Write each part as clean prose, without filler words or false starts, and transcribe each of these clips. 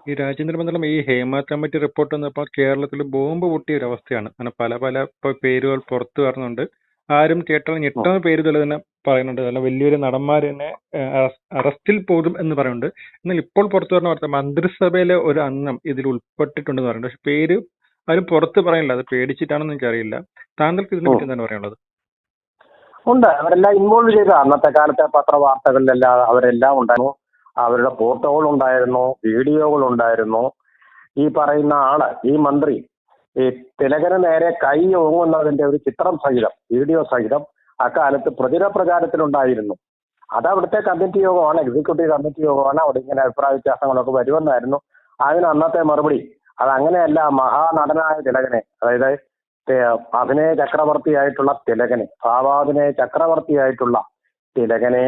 ഈ രാജ്യാന്തര ബന്ധം ഈ ഹേമ കമ്മിറ്റി റിപ്പോർട്ട് വന്നപ്പോൾ കേരളത്തിൽ ബോംബ് പൊട്ടിയ ഒരു അവസ്ഥയാണ്. അങ്ങനെ പല പല പേരുകൾ പുറത്തു വരുന്നുണ്ട്. ആരും കേട്ടാൽ ഞെട്ടുന്ന പേരുകൾ തന്നെ പറയുന്നുണ്ട്. അല്ല വലിയൊരു നടന്മാർ തന്നെ അറസ്റ്റിൽ പോകും എന്ന് പറയുന്നുണ്ട്. എന്നാൽ ഇപ്പോൾ പുറത്തു വരുന്ന വാർത്ത മന്ത്രിസഭയിലെ ഒരു അംഗം ഇതിൽ ഉൾപ്പെട്ടിട്ടുണ്ടെന്ന് പറയുന്നുണ്ട്. പക്ഷെ പേര് ആരും പുറത്ത് പറയുന്നില്ല. അത് പേടിച്ചിട്ടാണെന്ന് എനിക്കറിയില്ല. താങ്കൾക്ക് ഇതിനെ പറ്റി എന്താണ് പറയാനുള്ളത്? ഉണ്ട്, അവരെല്ലാം ഇൻവോൾവ് ചെയ്ത അന്നത്തെ കാലത്തെ പത്രവാർത്തകളിലെല്ലാം അവരെല്ലാം ഉണ്ടായിരുന്നു. അവരുടെ ഫോട്ടോകൾ ഉണ്ടായിരുന്നു, വീഡിയോകൾ ഉണ്ടായിരുന്നു. ഈ പറയുന്ന ആള്, ഈ മന്ത്രി, ഈ തിലകന് നേരെ കൈ ഓങ്ങുന്നതിന്റെ ഒരു ചിത്രം സഹിതം, വീഡിയോ സഹിതം അക്കാലത്ത് പ്രചാരത്തിലുണ്ടായിരുന്നു. അത് അവിടുത്തെ കമ്മിറ്റി യോഗമാണ്, എക്സിക്യൂട്ടീവ് കമ്മിറ്റി യോഗമാണ്. അവിടെ ഇങ്ങനെ അഭിപ്രായ വ്യത്യാസങ്ങളൊക്കെ വരുമെന്നായിരുന്നു. അതിന് അന്നത്തെ മറുപടി അതങ്ങനെയല്ല, മഹാനടനായ തിലകനെ, അതായത് അഭിനയ ചക്രവർത്തിയായിട്ടുള്ള തിലകനെ, ഭാവാഭിനയ ചക്രവർത്തിയായിട്ടുള്ള തിലകനെ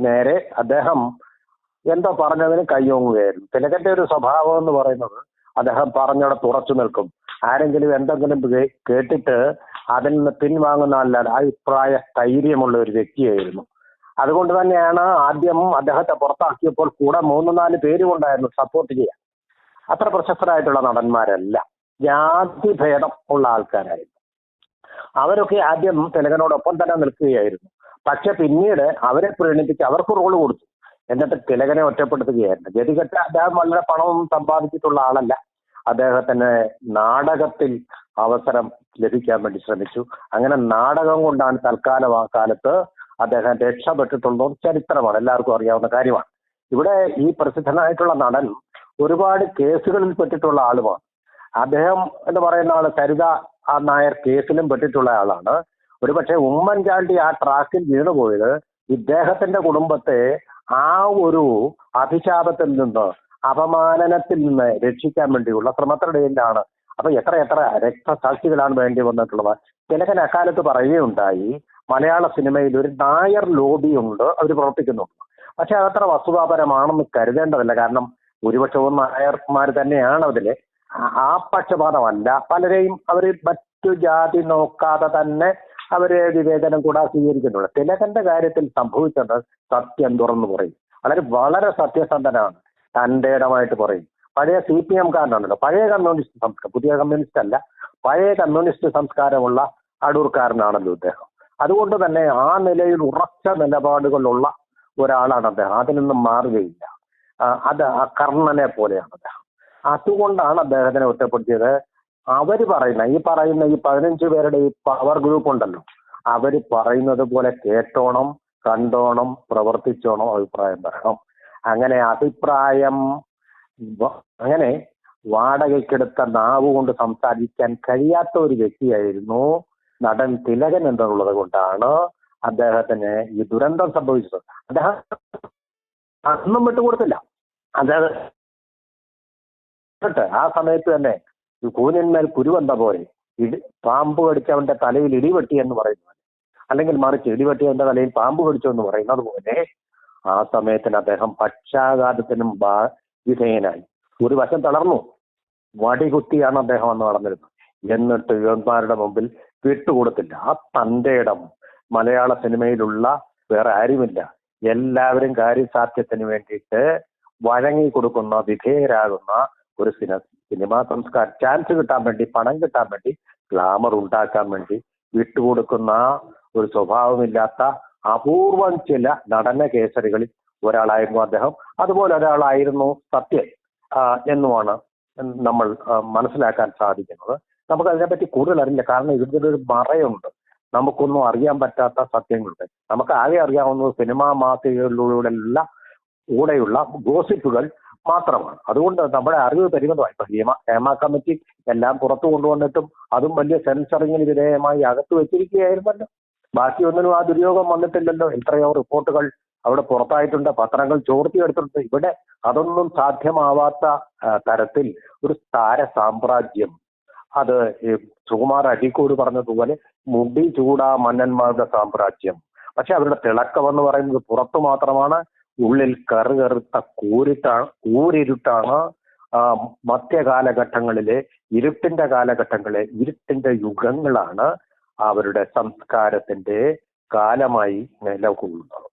നേരെ അദ്ദേഹം എന്തോ പറഞ്ഞതിന് കയ്യോങ്ങുകയായിരുന്നു. തിലകന്റെ ഒരു സ്വഭാവം എന്ന് പറയുന്നത് അദ്ദേഹം പറഞ്ഞവിടെ തുറച്ചു നിൽക്കും. ആരെങ്കിലും എന്തെങ്കിലും കേട്ടിട്ട് അതിൽ നിന്ന് പിൻവാങ്ങുന്ന അല്ലാതെ അഭിപ്രായ സ്ഥൈര്യമുള്ള ഒരു വ്യക്തിയായിരുന്നു. അതുകൊണ്ട് തന്നെയാണ് ആദ്യം അദ്ദേഹത്തെ പുറത്താക്കിയപ്പോൾ കൂടെ 3-4 പേരും ഉണ്ടായിരുന്നു സപ്പോർട്ട് ചെയ്യാൻ. അത്ര പ്രശസ്തരായിട്ടുള്ള നടന്മാരല്ല, ജാതി ഭേദം ഉള്ള ആൾക്കാരായിരുന്നു. അവരൊക്കെ ആദ്യം തിലകനോടൊപ്പം തന്നെ നിൽക്കുകയായിരുന്നു. പക്ഷെ പിന്നീട് അവരെ പ്രീണിപ്പിച്ച് അവർക്ക് റോള് കൊടുത്തു. എന്നിട്ട് തിലകനെ ഒറ്റപ്പെടുത്തുകയായിരുന്നു. ഗതികെട്ട അദ്ദേഹം വളരെ പണവും സമ്പാദിച്ചിട്ടുള്ള ആളല്ല. അദ്ദേഹത്തിന് നാടകത്തിൽ അവസരം ലഭിക്കാൻ വേണ്ടി ശ്രമിച്ചു. അങ്ങനെ നാടകം കൊണ്ടാണ് തൽക്കാലം ആ കാലത്ത് അദ്ദേഹം രക്ഷപ്പെട്ടിട്ടുള്ളൂ. ചരിത്രമാണ്, എല്ലാവർക്കും അറിയാവുന്ന കാര്യമാണ്. ഇവിടെ ഈ പ്രസിദ്ധനായിട്ടുള്ള നടൻ ഒരുപാട് കേസുകളിൽ പെട്ടിട്ടുള്ള ആളുമാണ്. അദ്ദേഹം എന്ന് പറയുന്ന ആള് സരിത നായർ കേസിലും പെട്ടിട്ടുള്ള ആളാണ്. ഒരുപക്ഷെ ഉമ്മൻചാണ്ടി ആ ട്രാക്കിൽ വീണുപോയത് ഇദ്ദേഹത്തിന്റെ കുടുംബത്തെ ആ ഒരു അഭിശാപത്തിൽ നിന്ന്, അപമാനനത്തിൽ നിന്ന് രക്ഷിക്കാൻ വേണ്ടിയുള്ള ശ്രമത്തിനിടയിലാണ്. അപ്പൊ എത്ര രക്തസാക്ഷികളാണ് വേണ്ടി വന്നിട്ടുള്ളത്. തിലകൻ അക്കാലത്ത് പറയുകയുണ്ടായി, മലയാള സിനിമയിൽ ഒരു നായർ ലോബി ഉണ്ട്, അവർ പ്രവർത്തിക്കുന്നുണ്ട്. പക്ഷെ അതത്ര വസ്തുതാപരമാണെന്ന് കരുതേണ്ടതില്ല. കാരണം ഭൂരിപക്ഷവും നായർമാർ തന്നെയാണ് അതില്. ആ പക്ഷപാതമല്ല, പലരെയും അവർ മറ്റു ജാതി നോക്കാതെ തന്നെ അവര് വിവേചനം കൂടാ സ്വീകരിക്കുന്നുണ്ട്. തിലകന്റെ കാര്യത്തിൽ സംഭവിച്ചത് സത്യം തുറന്നു പറയും. വളരെ സത്യസന്ധനാണ്, തന്റെ ഇടമായിട്ട് പറയും. പഴയ CPM കാരനാണല്ലോ, പഴയ കമ്മ്യൂണിസ്റ്റ് സംസ്കാരം, പുതിയ കമ്മ്യൂണിസ്റ്റ് അല്ല, പഴയ കമ്മ്യൂണിസ്റ്റ് സംസ്കാരമുള്ള അടൂർക്കാരനാണല്ലോ ഇദ്ദേഹം. അതുകൊണ്ട് തന്നെ ആ നിലയിൽ ഉറച്ച നിലപാടുകളുള്ള ഒരാളാണ് അദ്ദേഹം. അതിൽ നിന്നും മാറുകയില്ല. അത് കർണനെ പോലെയാണ് അദ്ദേഹം. അതുകൊണ്ടാണ് അദ്ദേഹത്തിനെ ഒറ്റപ്പെടുത്തിയത്. അവര് പറയുന്ന ഈ 15 പേരുടെ ഈ പവർ ഗ്രൂപ്പ് ഉണ്ടല്ലോ, അവര് പറയുന്നത് പോലെ കേട്ടോണം, കണ്ടോണം, പ്രവർത്തിച്ചോണം, അഭിപ്രായം പറയണം. അങ്ങനെ അങ്ങനെ വാടകയ്ക്കെടുത്ത നാവ് കൊണ്ട് സംസാരിക്കാൻ കഴിയാത്ത ഒരു വ്യക്തിയായിരുന്നു നടൻ തിലകൻ എന്നുള്ളത് കൊണ്ടാണ് അദ്ദേഹത്തിന് ഈ ദുരന്തം സംഭവിച്ചത്. അദ്ദേഹം അന്നും വിട്ടുകൊടുത്തില്ല. അദ്ദേഹം ആ സമയത്ത് തന്നെ കൂനിന്മേൽ കുരുവെന്ന പോലെ പാമ്പ് കടിച്ചവന്റെ തലയിൽ ഇടിവെട്ടി എന്ന് പറയുന്നത്, അല്ലെങ്കിൽ മറിച്ച് ഇടിവെട്ടിയവന്റെ തലയിൽ പാമ്പ് കടിച്ചു എന്ന് പറയുന്നത് പോലെ ആ സമയത്തിന് അദ്ദേഹം പക്ഷാഘാതത്തിനും വിധേയനായി. ഒരു വശം തളർന്നു, വടികുത്തിയാണ് അദ്ദേഹം അന്ന് നടന്നിരുന്നത്. എന്നിട്ട് യുവന്മാരുടെ മുമ്പിൽ വിട്ടുകൊടുത്തില്ല. ആ തന്റെ ഇടം മലയാള സിനിമയിലുള്ള വേറെ ആരുമില്ല. എല്ലാവരും കാര്യസാധ്യത്തിന് വേണ്ടിയിട്ട് വഴങ്ങി കൊടുക്കുന്ന, വിധേയരാകുന്ന ഒരു സിനിമാ സംസ്കാരം, ചാൻസ് കിട്ടാൻ വേണ്ടി, പണം കിട്ടാൻ വേണ്ടി, ഗ്ലാമർ ഉണ്ടാക്കാൻ വേണ്ടി വിട്ടുകൊടുക്കുന്ന ഒരു സ്വഭാവമില്ലാത്ത അപൂർവം ചില നടന കേസരികളിൽ ഒരാളായിരുന്നു അദ്ദേഹം. അതുപോലെ ഒരാളായിരുന്നു സത്യൻ എന്നുമാണ് നമ്മൾ മനസ്സിലാക്കാൻ സാധിക്കുന്നത്. നമുക്ക് അതിനെപ്പറ്റി കൂടുതൽ അറിയില്ല. കാരണം ഇതിൻ്റെ ഒരു മറയുണ്ട്, നമുക്കൊന്നും അറിയാൻ പറ്റാത്ത സത്യങ്ങളുണ്ട്. നമുക്ക് ആകെ അറിയാവുന്നത് സിനിമാ മാസികകളിലൂടെയുള്ള കൂടെയുള്ള ഗോസിപ്പുകൾ മാത്രമാണ്. അതുകൊണ്ട് നമ്മുടെ അറിവ് പരിമിതമായി. ഇപ്പൊ ഹേമ കമ്മിറ്റി എല്ലാം പുറത്തു കൊണ്ടുവന്നിട്ടും അതും വലിയ സെൻസറിങ്ങിന് വിധേയമായി അകത്ത് വെച്ചിരിക്കുകയായിരുന്നല്ലോ. ബാക്കിയൊന്നിനും ആ ദുര്യോഗം വന്നിട്ടില്ലല്ലോ. എത്രയോ റിപ്പോർട്ടുകൾ അവിടെ പുറത്തായിട്ടുണ്ട്, പത്രങ്ങൾ ചോർത്തിയെടുത്തിട്ടുണ്ട്. ഇവിടെ അതൊന്നും സാധ്യമാവാത്ത തരത്തിൽ ഒരു താര സാമ്രാജ്യം, അത് സുകുമാർ അഴീക്കോട് പറഞ്ഞതുപോലെ മുടി ചൂടാ മന്നന്മാരുടെ സാമ്രാജ്യം. പക്ഷെ അവരുടെ തിളക്കം എന്ന് പറയുന്നത് പുറത്തു മാത്രമാണ്, ഉള്ളിൽ കറുകറുത്ത കൂരിരുട്ടാണ്. മധ്യകാലഘട്ടങ്ങളിലെ ഇരുട്ടിന്റെ യുഗങ്ങളാണ് അവരുടെ സംസ്കാരത്തിന്റെ കാലമായി നിലകൊള്ളുന്നത്.